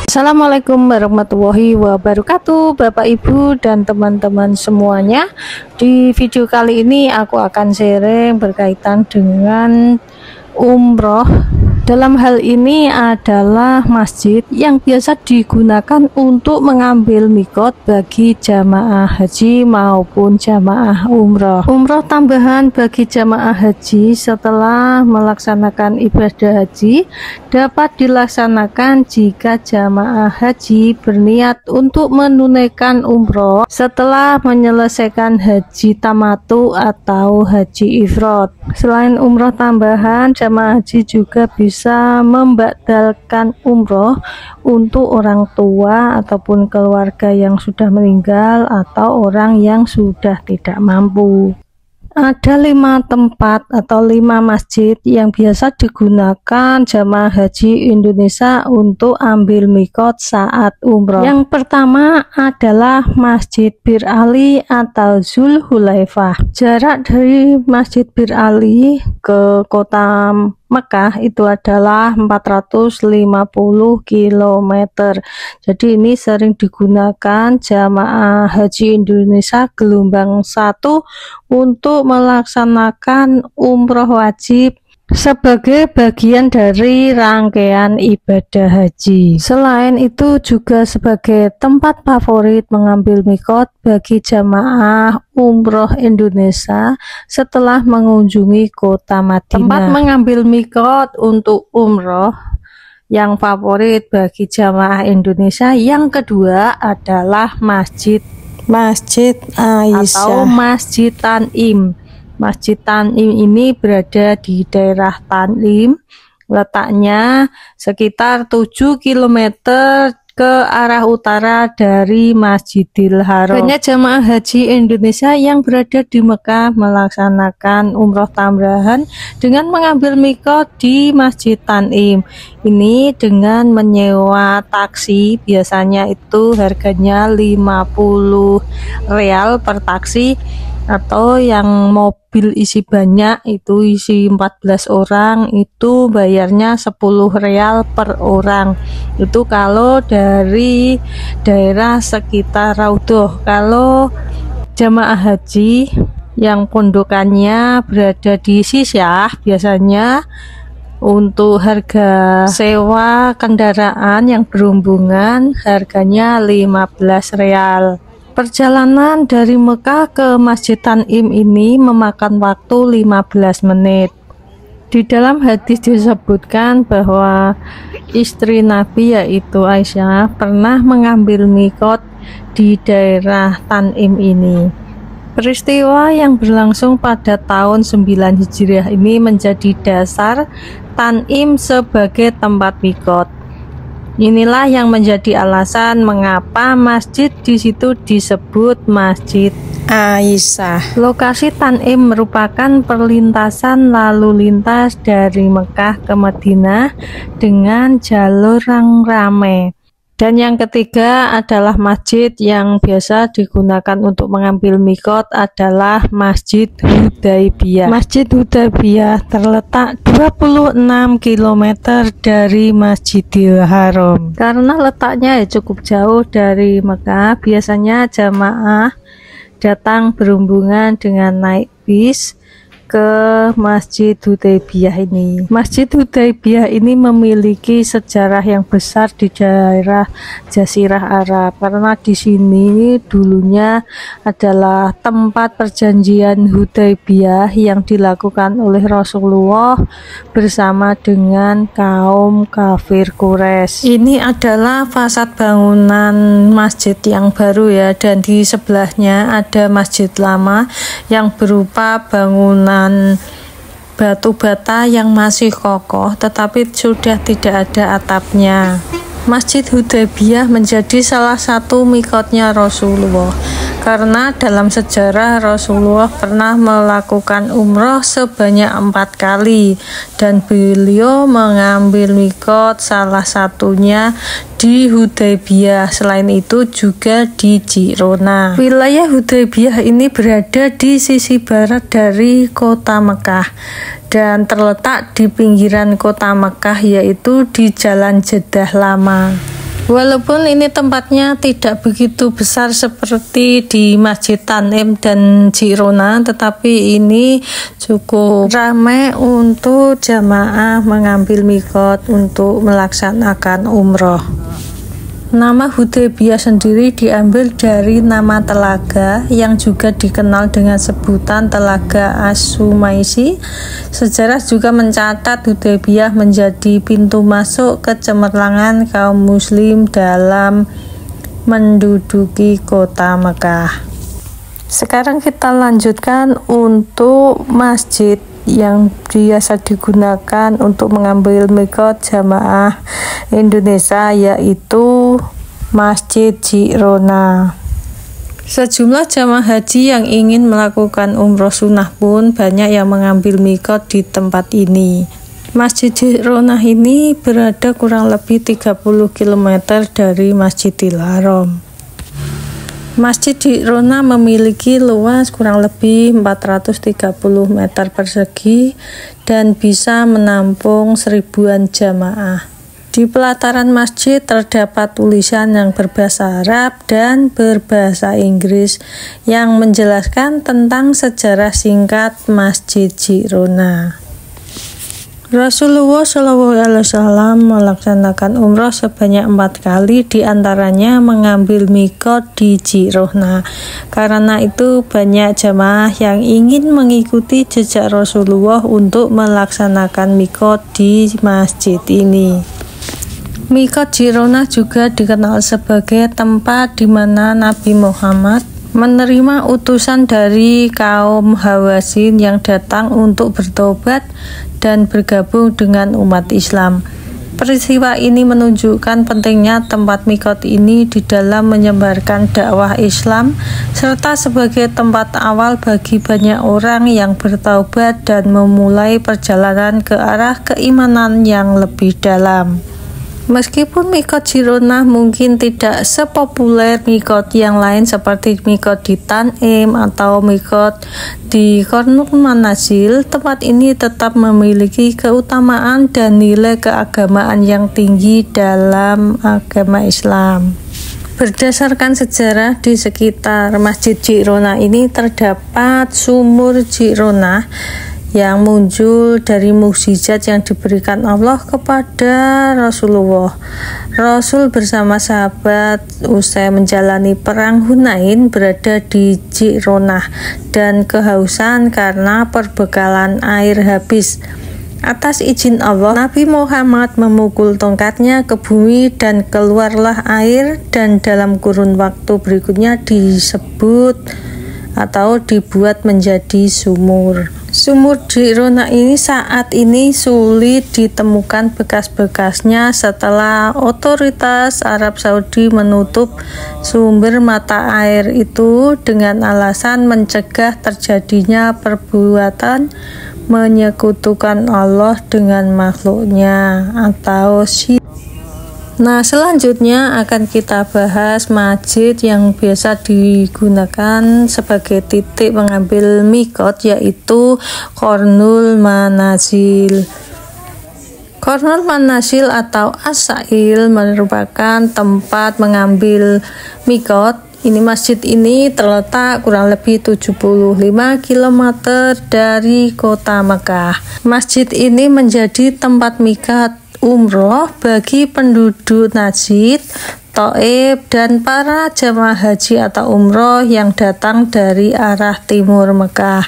Assalamualaikum warahmatullahi wabarakatuh, Bapak Ibu dan teman-teman semuanya. Di video kali ini aku akan sharing berkaitan dengan umroh. Dalam hal ini adalah masjid yang biasa digunakan untuk mengambil mikot bagi jamaah haji maupun jamaah umroh. Umroh tambahan bagi jamaah haji setelah melaksanakan ibadah haji dapat dilaksanakan jika jamaah haji berniat untuk menunaikan umroh setelah menyelesaikan haji tamatu atau haji ifrad. Selain umroh tambahan, jamaah haji juga bisa membatalkan umroh untuk orang tua ataupun keluarga yang sudah meninggal atau orang yang sudah tidak mampu. Ada 5 tempat atau 5 masjid yang biasa digunakan jamaah haji Indonesia untuk ambil mikot saat umroh. Yang pertama adalah Masjid Bir Ali atau Zulhulaifah. Jarak dari Masjid Bir Ali ke kota Mekah itu adalah 450 km. Jadi ini sering digunakan jamaah haji Indonesia gelombang 1 untuk melaksanakan umroh wajib sebagai bagian dari rangkaian ibadah haji. Selain itu juga sebagai tempat favorit mengambil mikot bagi jamaah umroh Indonesia setelah mengunjungi kota Madinah. Tempat mengambil mikot untuk umroh yang favorit bagi jamaah Indonesia yang kedua adalah Masjid Aisyah atau Masjid Tanim. Masjid Tanim ini berada di daerah Tanim, letaknya sekitar 7 km ke arah utara dari Masjidil Haram. Banyak jamaah haji Indonesia yang berada di Mekah melaksanakan umroh tambahan dengan mengambil mikot di Masjid Tanim. Ini dengan menyewa taksi, biasanya itu harganya 50 real per taksi, atau yang mobil isi banyak itu isi 14 orang itu bayarnya 10 real per orang. Itu kalau dari daerah sekitar Raudhoh. Kalau jamaah haji yang pondokannya berada di Sisyah, biasanya untuk harga sewa kendaraan yang berombongan harganya 15 real. Perjalanan dari Mekah ke Masjid Tanim ini memakan waktu 15 menit. Di dalam hadis disebutkan bahwa istri Nabi yaitu Aisyah pernah mengambil mikot di daerah Tanim ini. Peristiwa yang berlangsung pada tahun 9 Hijriah ini menjadi dasar Tanim sebagai tempat mikot. Inilah yang menjadi alasan mengapa masjid di situ disebut Masjid Aisyah. Lokasi Tanim merupakan perlintasan lalu lintas dari Mekah ke Madinah dengan jalur yang ramai. Dan yang ketiga adalah masjid yang biasa digunakan untuk mengambil mikot adalah Masjid Hudaybiyah. Masjid Hudaybiyah terletak 26 km dari Masjidil Haram. Karena letaknya cukup jauh dari Mekah, biasanya jamaah datang berombongan dengan naik bis ke Masjid Hudaybiyah ini. Masjid Hudaybiyah ini memiliki sejarah yang besar di daerah Jazirah Arab karena di sini dulunya adalah tempat perjanjian Hudaybiyah yang dilakukan oleh Rasulullah bersama dengan kaum kafir Quraisy. Ini adalah fasad bangunan masjid yang baru ya, dan di sebelahnya ada masjid lama yang berupa bangunan batu bata yang masih kokoh tetapi sudah tidak ada atapnya. Masjid Hudaybiyah menjadi salah satu mikotnya Rasulullah karena dalam sejarah Rasulullah pernah melakukan umroh sebanyak 4 kali dan beliau mengambil mikot salah satunya di Hudaybiyah, selain itu juga di Jirona. Wilayah Hudaybiyah ini berada di sisi barat dari kota Mekah dan terletak di pinggiran kota Mekah, yaitu di Jalan Jeddah Lama. Walaupun ini tempatnya tidak begitu besar seperti di Masjid Tanim dan Jirona, tetapi ini cukup ramai untuk jamaah mengambil mikot untuk melaksanakan umroh. Nama Hudaybiyah sendiri diambil dari nama telaga yang juga dikenal dengan sebutan Telaga As-Sumaisi. Sejarah juga mencatat Hudaybiyah menjadi pintu masuk kecemerlangan kaum muslim dalam menduduki kota Mekah. Sekarang kita lanjutkan untuk masjid yang biasa digunakan untuk mengambil mikot jamaah Indonesia, yaitu Masjid Jirona. Sejumlah jamaah haji yang ingin melakukan umroh sunnah pun banyak yang mengambil mikot di tempat ini. Masjid Jirona ini berada kurang lebih 30 km dari Masjidil Haram. Masjid Jirona memiliki luas kurang lebih 430 meter persegi dan bisa menampung 1000-an jamaah. Di pelataran masjid terdapat tulisan yang berbahasa Arab dan berbahasa Inggris yang menjelaskan tentang sejarah singkat Masjid Jirona. Rasulullah SAW melaksanakan umroh sebanyak 4 kali, diantaranya mengambil mikot di Jirona. Karena itu banyak jamaah yang ingin mengikuti jejak Rasulullah untuk melaksanakan mikot di masjid ini. Mikot Jirona juga dikenal sebagai tempat di mana Nabi Muhammad menerima utusan dari kaum Hawazin yang datang untuk bertobat dan bergabung dengan umat Islam. Peristiwa ini menunjukkan pentingnya tempat mikot ini di dalam menyebarkan dakwah Islam serta sebagai tempat awal bagi banyak orang yang bertaubat dan memulai perjalanan ke arah keimanan yang lebih dalam. Meskipun mikot Jirona mungkin tidak sepopuler mikot yang lain seperti mikot di Tanim atau mikot di Qarnul Manazil, tempat ini tetap memiliki keutamaan dan nilai keagamaan yang tinggi dalam agama Islam. Berdasarkan sejarah, di sekitar Masjid Jirona ini terdapat sumur Jirona yang muncul dari mukjizat yang diberikan Allah kepada Rasulullah. Rasul bersama sahabat usai menjalani perang Hunain berada di Jirona dan kehausan karena perbekalan air habis. Atas izin Allah, Nabi Muhammad memukul tongkatnya ke bumi dan keluarlah air, dan dalam kurun waktu berikutnya disebut atau dibuat menjadi sumur. Sumur Jirona ini saat ini sulit ditemukan bekas-bekasnya setelah otoritas Arab Saudi menutup sumber mata air itu dengan alasan mencegah terjadinya perbuatan menyekutukan Allah dengan makhluknya atau syirik. Nah, selanjutnya akan kita bahas masjid yang biasa digunakan sebagai titik mengambil mikot, yaitu Qarnul Manazil. Qarnul Manazil atau As-Sa'il merupakan tempat mengambil mikot. Masjid ini terletak kurang lebih 75 km dari kota Mekah. Masjid ini menjadi tempat mikot umroh bagi penduduk Najd, Thaif, dan para jamaah haji atau umroh yang datang dari arah timur Mekah.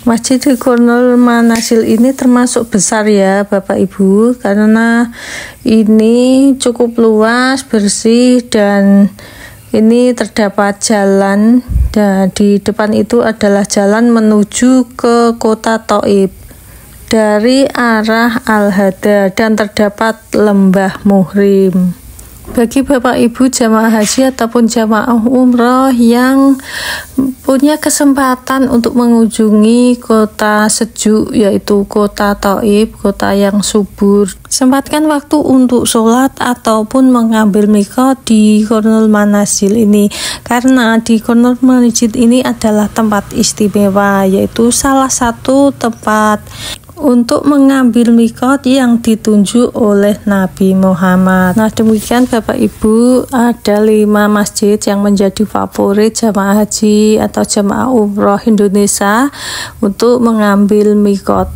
Masjid di Qarnul Manazil ini termasuk besar ya Bapak Ibu, karena ini cukup luas, bersih, dan ini terdapat jalan. Dan di depan itu adalah jalan menuju ke kota Thaif dari arah Al-Hada, dan terdapat lembah Muhrim. Bagi Bapak Ibu jamaah haji ataupun jamaah umroh yang punya kesempatan untuk mengunjungi kota sejuk, yaitu kota Thaif, kota yang subur, sempatkan waktu untuk sholat ataupun mengambil mikot di Qarnul Manazil ini, karena di Qarnul Manazil ini adalah tempat istimewa, yaitu salah satu tempat untuk mengambil mikot yang ditunjuk oleh Nabi Muhammad. Nah, demikian Bapak Ibu, ada 5 masjid yang menjadi favorit jamaah haji atau jamaah umroh Indonesia untuk mengambil mikot.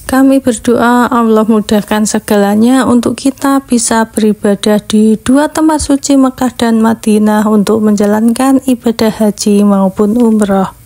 Kami berdoa Allah mudahkan segalanya untuk kita bisa beribadah di 2 tempat suci Mekah dan Madinah untuk menjalankan ibadah haji maupun umroh.